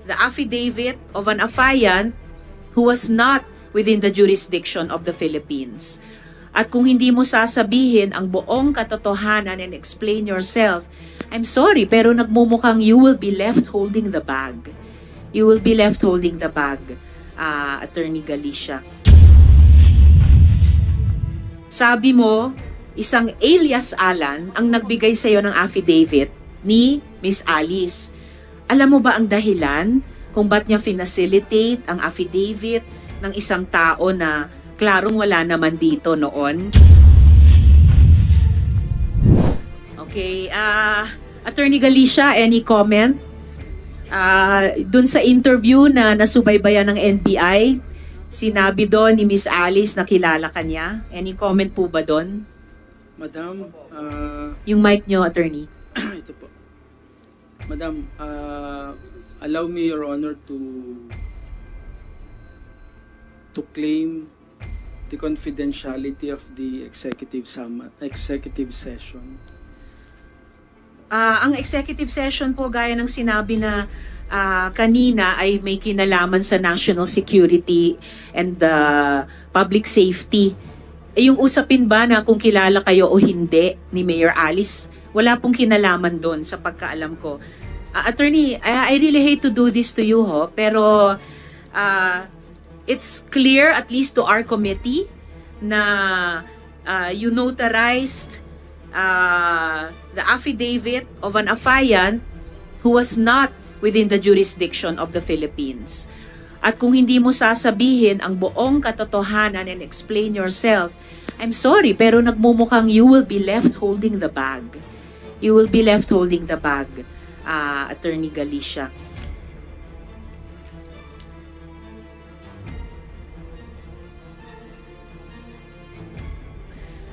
the affidavit of an affiant who was not within the jurisdiction of the Philippines. At kung hindi mo sasabihin ang buong katotohanan and explain yourself, I'm sorry, pero nagmumukhang you will be left holding the bag. You will be left holding the bag, Attorney Galicia. Sabi mo, isang alias Alan ang nagbigay sa iyo ng affidavit ni Miss Alice. Alam mo ba ang dahilan kung ba't niya finacilitate ang affidavit ng isang tao na klarong wala naman dito noon? Okay, Attorney Galicia, any comment? Dun sa interview na nasubaybayan ng NBI, sinabi doon ni Miss Alice na kilala ka niya. Any comment po ba doon? Madam, Yung mic nyo, Attorney. ito po. Madam, allow me, Your Honor, to claim the confidentiality of the executive session. Ang executive session po, gaya ng sinabi na kanina, ay may kinalaman sa national security and public safety. Yung usapin ba na kung kilala kayo o hindi ni Mayor Alice, wala pong kinalaman doon sa pagkaalam ko. Attorney, I really hate to do this to you, pero it's clear, at least to our committee, na you notarized the affidavit of an affiant who was not within the jurisdiction of the Philippines. At kung hindi mo sasabihin ang buong katotohanan and explain yourself, I'm sorry, pero nagmumukhang you will be left holding the bag. You will be left holding the bag, Attorney Galicia.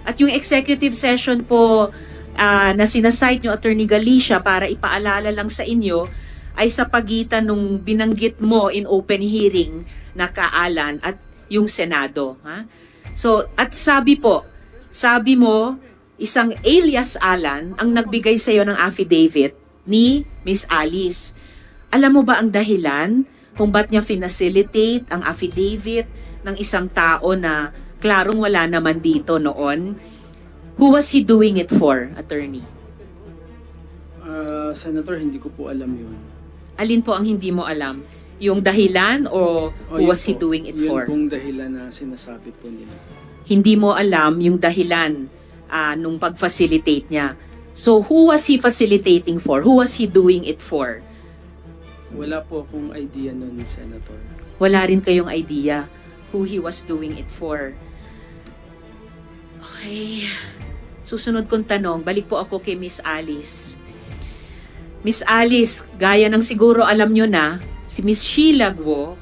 At yung executive session po na sinasite nyo, Attorney Galicia, para ipaalala lang sa inyo, ay sa pagitan nung binanggit mo in open hearing na Kaalan at yung Senado. So, at sabi mo, isang alias Alan ang nagbigay sa iyo ng affidavit ni Miss Alice. Alam mo ba ang dahilan kung ba't niya finacilitate ang affidavit ng isang tao na klarong wala naman dito noon? Who was he doing it for, Attorney? Senator, hindi ko po alam yun. Alin po ang hindi mo alam? Yung dahilan o who was he doing it for? Yun pong dahilan na sinasabi po nila. Hindi mo alam yung dahilan nung pag-facilitate niya. So, who was he facilitating for? Who was he doing it for? Wala po akong idea nun, Senator. Wala rin kayong idea who he was doing it for. Okay. Susunod kong tanong, balik po ako kay Miss Alice. Miss Alice, gaya ng siguro alam nyo na, si Miss Sheila Guo,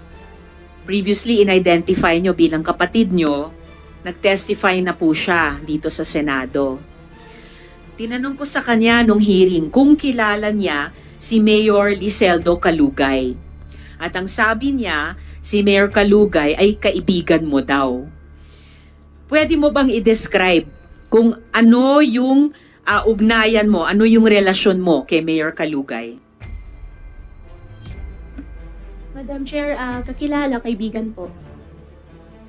previously in-identify nyo bilang kapatid nyo, nag-testify na po siya dito sa Senado. Tinanong ko sa kanya nung hearing kung kilala niya si Mayor Liseldo Calugay. At ang sabi niya, si Mayor Calugay ay kaibigan mo daw. Pwede mo bang i-describe kung ano yung ugnayan mo, ano yung relasyon mo kay Mayor Calugay? Madam Chair, kakilala, kaibigan po.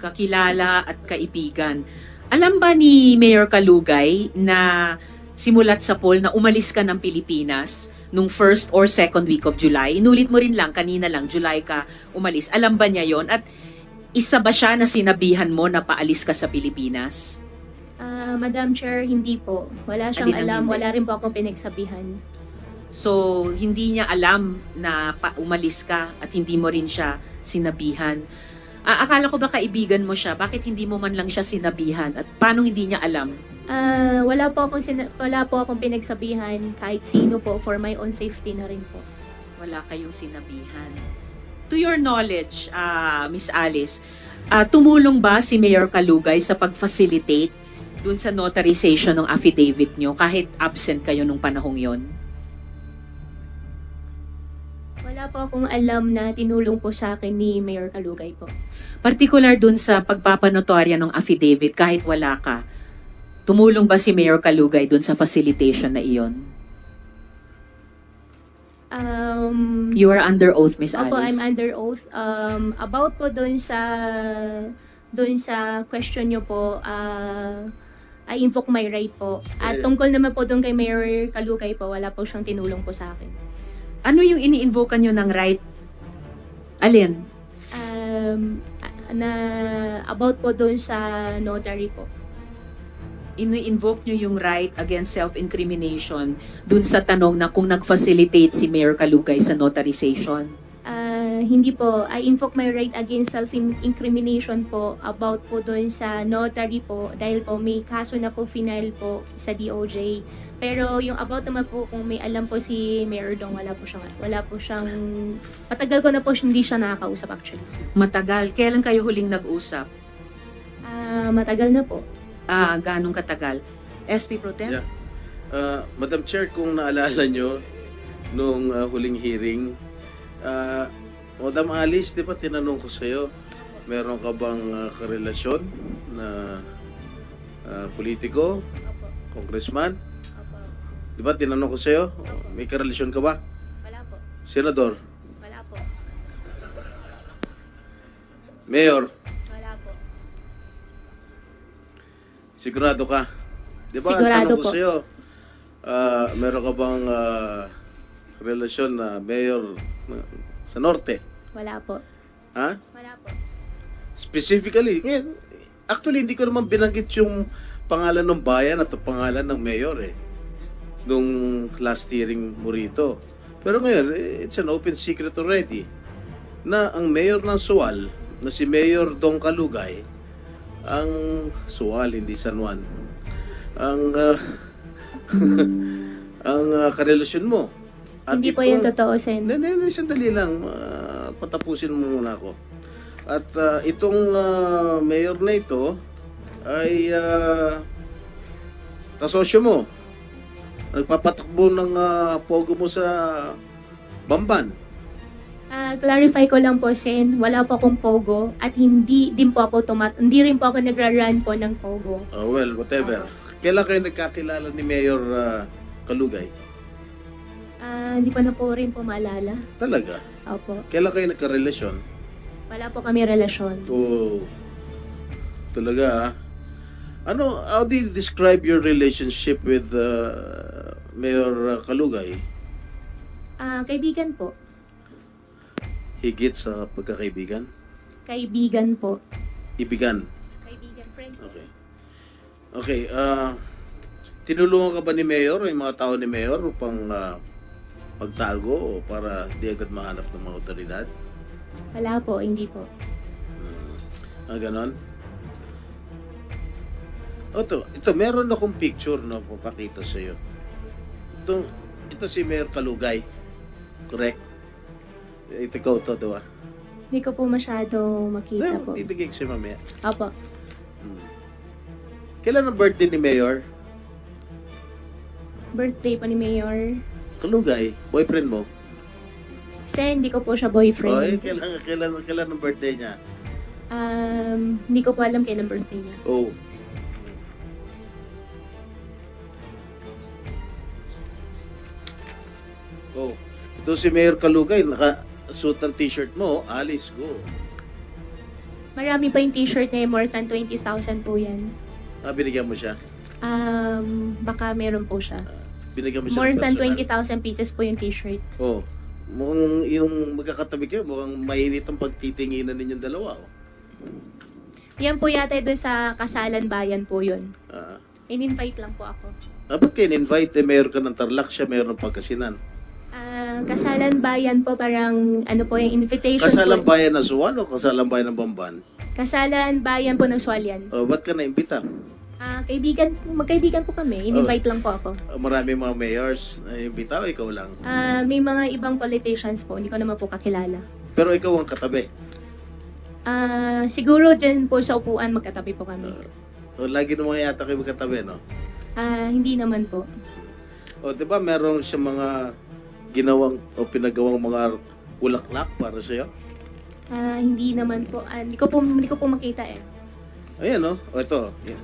Kakilala at kaibigan. Alam ba ni Mayor Calugay na simulat sa poll na umalis ka ng Pilipinas nung first or second week of July? Inulit mo rin lang, kanina lang, July ka umalis. Alam ba niya yon? At isa ba siya na sinabihan mo na paalis ka sa Pilipinas? Madam Chair, hindi po. Wala siyang alam, wala rin po akong pinagsabihan. So, hindi niya alam na umalis ka at hindi mo rin siya sinabihan. Akala ko ba kaibigan mo siya? Bakit hindi mo man lang siya sinabihan? At paano hindi niya alam? Wala po akong pinagsabihan kahit sino po, for my own safety na rin po. Wala kayong sinabihan. To your knowledge, Miss Alice, tumulong ba si Mayor Calugay sa pag-facilitate dun sa notarization ng affidavit nyo kahit absent kayo nung panahong yon? Wala po akong alam na tinulong po sa akin ni Mayor Calugay po. Particular dun sa pagpapanotorya ng affidavit kahit wala ka, tumulong ba si Mayor Calugay dun sa facilitation na iyon? You are under oath, Miss Opo, I'm Alice. under oath. About po doon sa question nyo po, I invoke my right po. At tungkol naman po doon kay Mayor Kalugay po, wala po siyang tinulong po sa akin. Ano yung ini-invoke nyo ng right? Alin? About po doon sa notary po. Ini-invoke nyo yung right against self-incrimination dun sa tanong na kung nag-facilitate si Mayor Kalugay sa notarization. Hindi po. I invoke my right against self-incrimination po about po doon sa notary po dahil po may kaso na po final po sa DOJ. Pero yung about naman po kung may alam po si Mayor Dong, wala po siyang matagal ko na po hindi siya nakakausap actually. Matagal. Kailan kayo huling nag-usap? Matagal na po. Ganong katagal? SP Pro Tem? Yeah. Madam Chair, kung naalala nyo, nung huling hearing, Madam Alice, di ba tinanong ko sa'yo, meron ka bang karelasyon na politiko, Opo. congressman? Opo. Di ba tinanong ko sa'yo, may karelasyon ka ba? Wala po. Senador? Wala po. Mayor? Wala po. Sigurado ka? Di ba, ang Sigurado tanong ko po. sa'yo, meron ka bang relasyon na mayor sa Norte? Wala po. Ha? Wala po. Specifically, actually hindi ko naman binanggit yung pangalan ng bayan at ang pangalan ng mayor nung last hearing mo rito. Pero ngayon, it's an open secret already na ang mayor ng Sual, na si Mayor Dong Kalugay, ang Sual, hindi San Juan, ang ang karelasyon mo. At Hindi po yung totoo, Sen. Hindi, sandali lang. Patapusin mo muna ako. At itong mayor na ito ay kasosyo mo. Nagpapatakbo ng pogo mo sa Bamban. Clarify ko lang po, Sen, wala po akong pogo at hindi rin po ako nagra-run po ng pogo. Well, whatever. Kailan kayo nagkakilala ni Mayor Kalugay? Hindi pa na po rin po maalala. Talaga? Opo. Kailan kayo nagkarelasyon? Wala po kami relasyon. Oh, talaga how do you describe your relationship with Mayor Kalugay? Kaibigan po. Higit sa pagkakaibigan? Kaibigan po. Ibigan? Kaibigan, friend po. Okay, tinulungan ka ba ni Mayor o yung mga tao ni Mayor upang magtago o para di agad mahanap ng mga otoridad? Wala po, hindi po. Ganon? Ito, meron akong picture na papakita sa iyo. Ito si Mayor Kalugay. Correct? Ito ikaw to, diba? Hindi ko po masyado makita po. Bibigay ko siya mamaya. Opo. Kailan ang birthday ni Mayor? Birthday po ni Mayor. Kalugay, boyfriend mo? Sen, hindi ko po siya Oy, boyfriend. kailan ang birthday niya? Hindi ko po alam kailan birthday niya. Oh. Oh. Ito si Mayor Kalugay, naka-suit ng t-shirt mo, Alice, go. Marami pa yung t-shirt niya, more than 20,000 po yan. Binigyan mo siya? Baka meron po siya. Binigyan mo siya More ng than personal? 20,000 pieces po yung t-shirt. Oh. Mukhang yung magkakatabi kayo, mukhang mainit ang pagtitinginan ninyong dalawa. Oh. Yan po yata doon sa Kasalan Bayan po yun. In-invite lang po ako. Ba't kayo in-invite? Mayor ka ng Tarlac, siya mayor ng Pangasinan. Kasalan Bayan po parang ano po yung invitation Kasalang po. bayan ng Suwan o kasalang bayan ng Bamban? Kasalan Bayan po ng Sualian. Ba't ka na-imbita? Magkaibigan po kami. In-invite lang po ako. Marami mga mayors na imbita o ikaw lang? May mga ibang politicians po. Hindi ko naman po kakilala. Pero ikaw ang katabi. Siguro dyan po sa upuan magkatabi po kami. Lagi naman yata kayo magkatabi, no? Hindi naman po. Diba meron siya mga ginawang o pinagawang mga bulaklak para sa'yo? Hindi naman po. Hindi ko po makita eh. Ayan, no? Ito. Yan.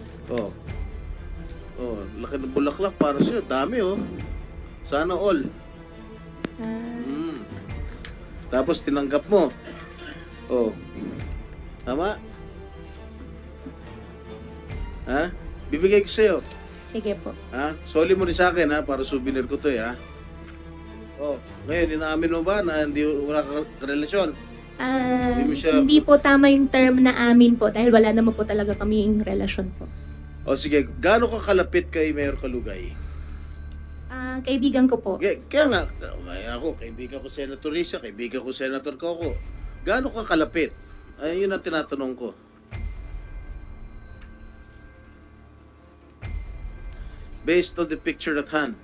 Laki ng bulaklak para sa'yo. Dami, oh. Sana all. Mm. Tapos tinanggap mo. Oh. Tama? Ha? Bibigay ko sa'yo. Sige po. Ha? Soli mo rin sa akin ha, para souvenir ko to ha. Oh, ngayon inaamin mo ba na wala kang relasyon? Hindi mo siya- Hindi po tama yung term na amin po dahil wala naman po talaga kaming relasyon po. O sige, gaano ka kalapit kay Mayor Kalugay? Kaibigan ko po. Kaya nga, ako, kaibigan ko Senator Risa, kaibigan ko Senator Coco. Gaano ka kalapit? Ay, yun ang tinatanong ko. Based on the picture at hand.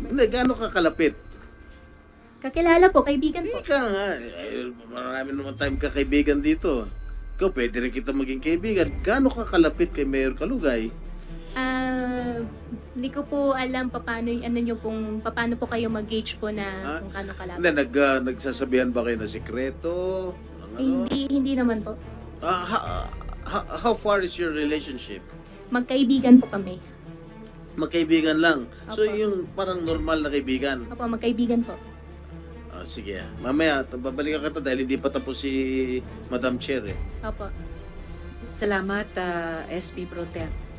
Hindi, gaano ka kalapit? Kakilala po, kaibigan Hindi po. ka nga. Marami naman tayong kakaibigan dito. Ikaw, pwede rin kita maging kaibigan. Gaano ka kalapit kay Mayor Kalugay? Hindi ko po alam paano po kayo mag-gauge po na kung kano kalapit. Hindi, nagsasabihan ba kayo na sikreto? Ng ano? Hindi naman po. How far is your relationship? Magkaibigan po kami. Magkaibigan lang. So, Opo. yung parang normal na kaibigan. Opo, magkaibigan po. Sige. Mamaya, babalikan ka dahil hindi pa tapos si Madam Chair eh. Opo. Salamat, SP Pro Tem.